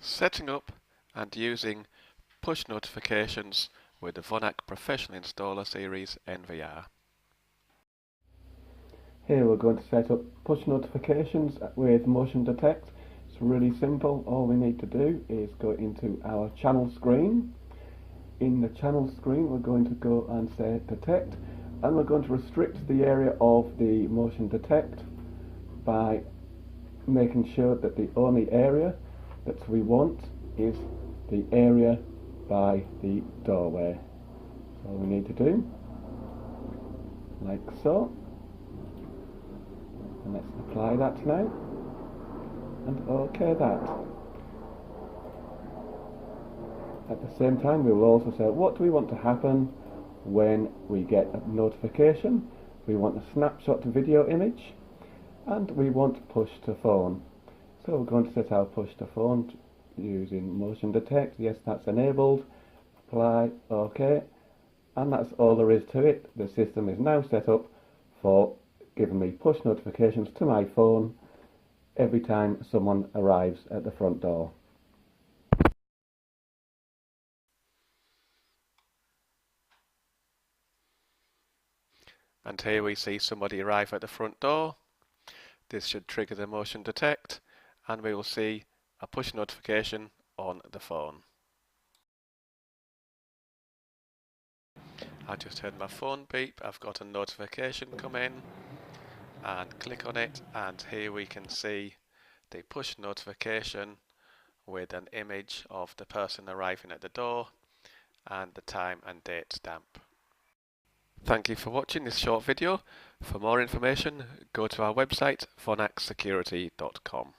Setting up and using push notifications with the Vonac Professional Installer Series NVR. Here we're going to set up push notifications with motion detect. It's really simple. All we need to do is go into our channel screen. In the channel screen we're going to go and say detect, and we're going to restrict the area of the motion detect by making sure that the only area that we want is the area by the doorway. That's all we need to do, like so. And let's apply that now, and OK that. At the same time we will also say what do we want to happen when we get a notification. We want a snapshot video image, and we want push to phone. So we're going to set our push to phone using motion detect. Yes, that's enabled. Apply, OK, and that's all there is to it. The system is now set up for giving me push notifications to my phone every time someone arrives at the front door. And here we see somebody arrive at the front door. This should trigger the motion detect, and we will see a push notification on the phone. I just heard my phone beep. I've got a notification come in, and click on it, and here we can see the push notification with an image of the person arriving at the door and the time and date stamp. Thank you for watching this short video. For more information, go to our website vonacsecurity.com.